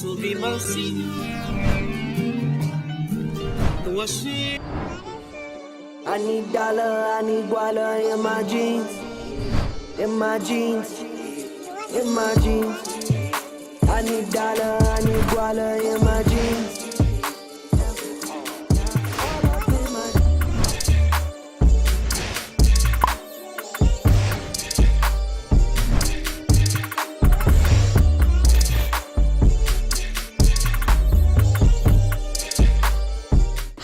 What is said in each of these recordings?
sorri mansinho. I need dollar, I need guala in my jeans, in my jeans, in my jeans. I need dollar, I need guala in my jeans.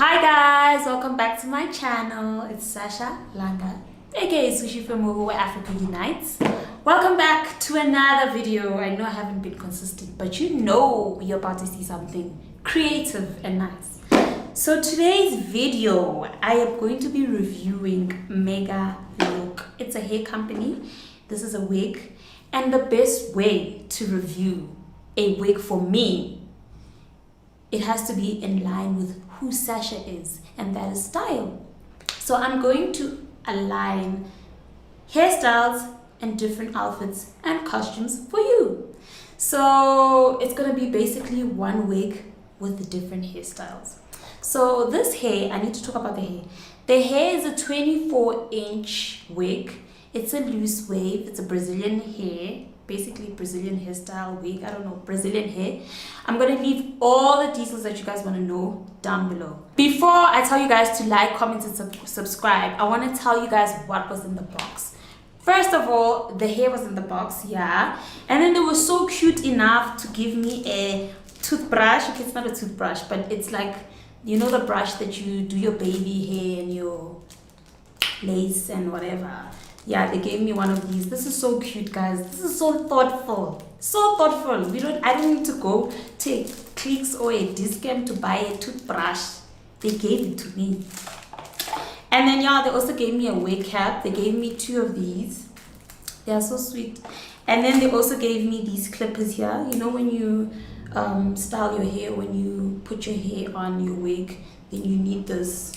Hi guys, welcome back to my channel. It's Sasha, Langa, aka Sushi from where Africa unites. Welcome back to another video. I know I haven't been consistent, but you know you're about to see something creative and nice. So today's video, I am going to be reviewing Megalook. It's a hair company. This is a wig, and the best way to review a wig for me, it has to be in line with who Sasha is, and that is style. So I'm going to align hairstyles and different outfits and costumes for you. So it's gonna be basically one wig with the different hairstyles. So this hair, I need to talk about the hair. The hair is a 24-inch wig. It's a loose wave. It's a Brazilian hair, basically Brazilian hairstyle wig. I don't know, Brazilian hair. I'm gonna leave all the details that you guys want to know down below. Before I tell you guys to like, comment, and subscribe, I want to tell you guys what was in the box. First of all, the hair was in the box, yeah, and then they were so cute enough to give me a toothbrush. Okay, it's not a toothbrush, but it's like, you know, the brush that you do your baby hair and your lace and whatever. Yeah, they gave me one of these. This is so cute, guys. This is so thoughtful. So thoughtful. I don't need to go to Clicks or a Discount to buy a toothbrush. They gave it to me. And then yeah, they also gave me a wig cap. They gave me 2 of these. They are so sweet. And then they also gave me these clippers here. You know, when you style your hair, when you put your hair on your wig, then you need this.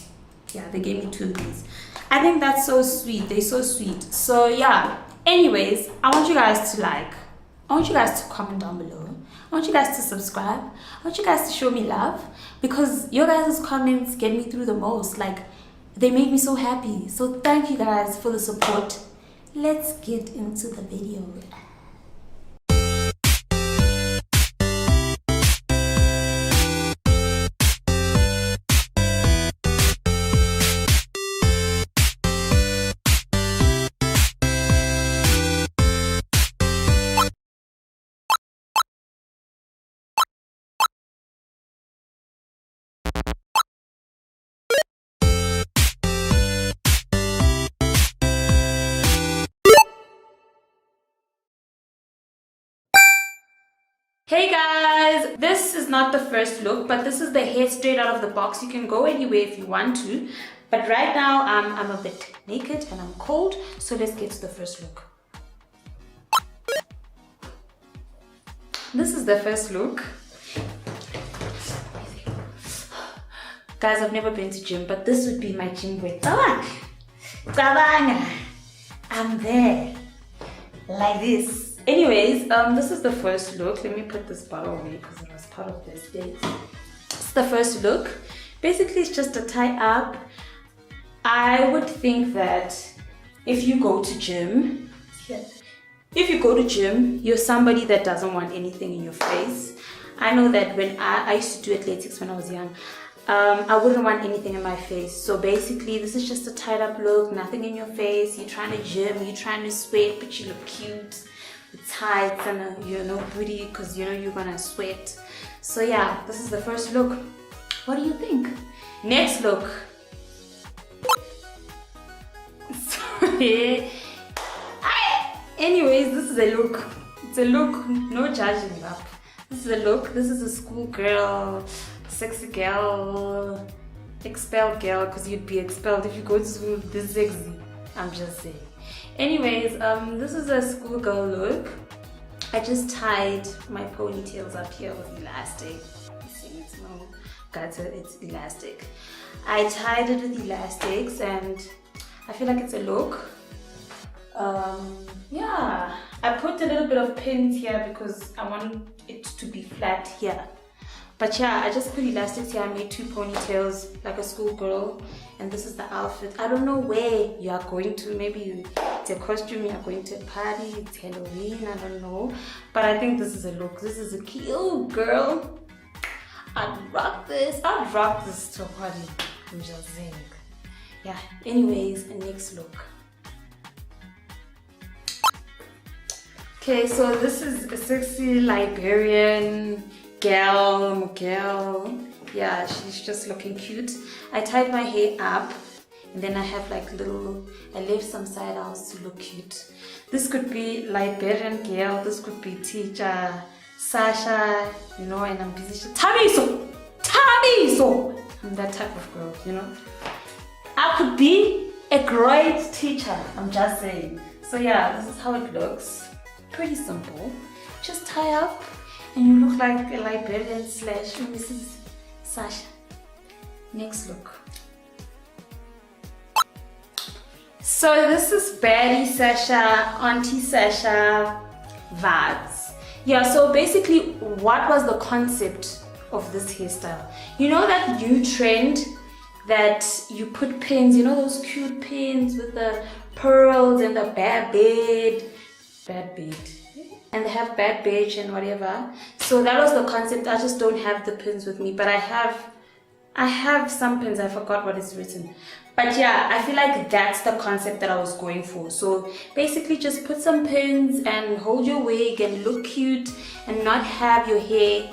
Yeah, they gave me 2 of these. I think that's so sweet. They're so sweet. So yeah, anyways, I want you guys to comment down below. I want you guys to subscribe. I want you guys to show me love, because your guys' comments get me through the most. Like, they make me so happy. So thank you guys for the support. Let's get into the video. Hey guys, this is not the first look, but this is the hair straight out of the box. You can go anywhere if you want to, but right now I'm a bit naked and I'm cold, so let's get to the first look. This is the first look. Guys, I've never been to gym, but this would be my gym wear. I'm there like this. Anyways, this is the first look. Let me put this bottle away because it was part of this day. It's the first look. Basically, it's just a tie up. I would think that if you go to gym, you're somebody that doesn't want anything in your face. I know that when I used to do athletics when I was young, I wouldn't want anything in my face. So basically, this is just a tied up look, nothing in your face. You're trying to gym, you're trying to sweat, but you look cute. Tights and a booty, because you know you're gonna sweat. So yeah, this is the first look. What do you think? Next look. Sorry. Anyways, this is a look. It's a look, no judging up. This is a look. This is a school girl, sexy girl, expelled girl, because you'd be expelled if you go to school this sexy. I'm just saying. Anyways, this is a schoolgirl look. I just tied my ponytails up here with elastic. You see, it's no gutter, it's elastic. I tied it with elastics and I feel like it's a look. Yeah, I put a little bit of pins here because I want it to be flat here. But yeah, I just put elastics here. I made 2 ponytails like a schoolgirl, and this is the outfit. I don't know where you are going to. Maybe it's a costume, you are going to a party, it's Halloween, I don't know. But I think this is a look. This is a cute girl. I'd rock this. I'd rock this to a party. I'm just saying. Yeah, anyways, next look. Okay, so this is a sexy Liberian girl. Yeah, she's just looking cute. I tied my hair up, and then I have like I left some side outs to look cute. This could be Liberian girl, this could be teacher Sasha, you know, and I'm busy. Tamiso! I'm that type of girl, you know. I could be a great teacher, I'm just saying. So yeah, this is how it looks. Pretty simple. Just tie up and you look like a Liberian / Mrs. Sasha. Next look. So this is Baddie Sasha, Auntie Sasha vibes. Yeah, so basically what was the concept of this hairstyle? You know that new trend that you put pins, you know those cute pins with the pearls and the bad bead, and they have bad beige and whatever. So that was the concept. I just don't have the pins with me, but I have some pins. I forgot what is written, but yeah, I feel like that's the concept that I was going for. So basically just put some pins and hold your wig and look cute and not have your hair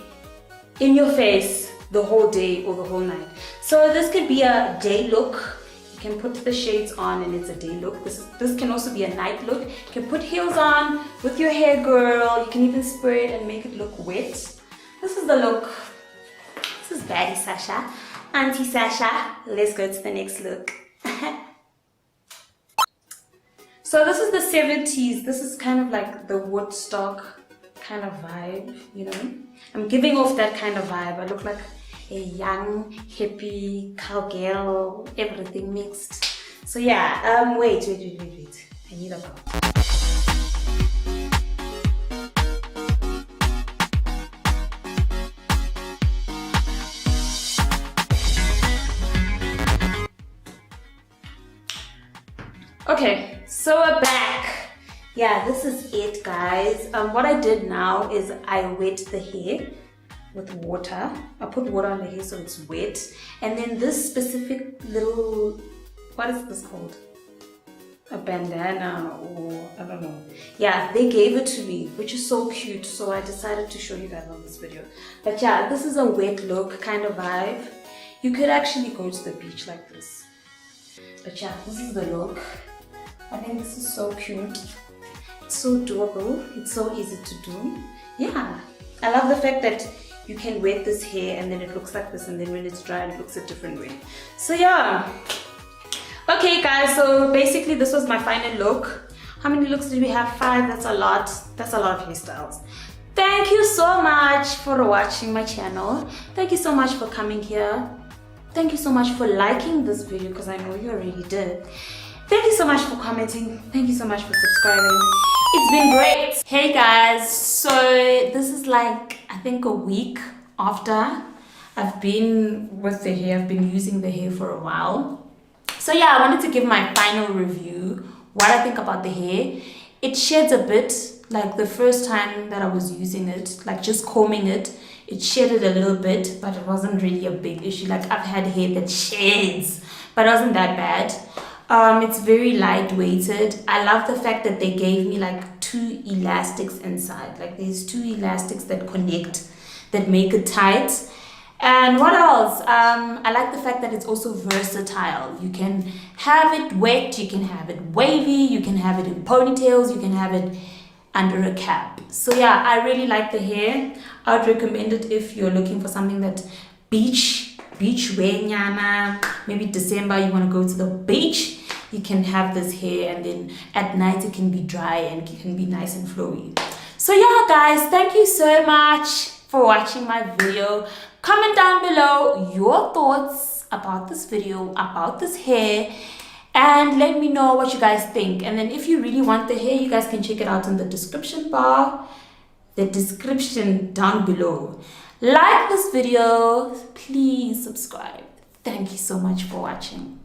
in your face the whole day or the whole night. So this could be a day look. You can put the shades on and it's a day look. This can also be a night look. You can put heels on with your hair, girl. You can even spray it and make it look wet. This is the look. This is Baddie Sasha, Auntie Sasha. Let's go to the next look. So this is the 70s. This is kind of like the Woodstock kind of vibe, you know. I'm giving off that kind of vibe. I look like a young, hippie, cowgirl, everything mixed. So yeah, wait. I need a go. Okay, so we're back. Yeah, this is it, guys. What I did now is I wet the hair with water. I put water on the hair so it's wet, and then this specific little, what is this called? A bandana, or I don't know. Yeah, they gave it to me, which is so cute, so I decided to show you guys on this video. But yeah, this is a wet look kind of vibe. You could actually go to the beach like this. But yeah, this is the look. I think this is so cute. It's so doable. It's so easy to do. Yeah, I love the fact that you can wet this hair and then it looks like this, and then when it's dry it looks a different way. So yeah. Okay guys, so basically this was my final look. How many looks did we have? 5. That's a lot. That's a lot of hairstyles. Thank you so much for watching my channel. Thank you so much for coming here. Thank you so much for liking this video, because I know you already did. Thank you so much for commenting. Thank you so much for subscribing. It's been great. Hey guys, so this is like, I think a week after I've been with the hair. I've been using the hair for a while. So yeah, I wanted to give my final review, what I think about the hair. It sheds a bit, like the first time that I was using it, like just combing it, it shedded a little bit, but it wasn't really a big issue. Like I've had hair that sheds, but it wasn't that bad. It's very lightweighted. I love the fact that they gave me like 2 elastics inside. Like there's 2 elastics that connect, that make it tight. And what else? I like the fact that it's also versatile. You can have it wet, you can have it wavy, you can have it in ponytails, you can have it under a cap. So yeah, I really like the hair. I would recommend it if you're looking for something that beach wear nyana. Maybe December you want to go to the beach, you can have this hair, and then at night it can be dry and it can be nice and flowy. So yeah guys, thank you so much for watching my video. Comment down below your thoughts about this video, about this hair, and let me know what you guys think. And then if you really want the hair, you guys can check it out in the description bar. the description down below. Like this video, please subscribe. Thank you so much for watching.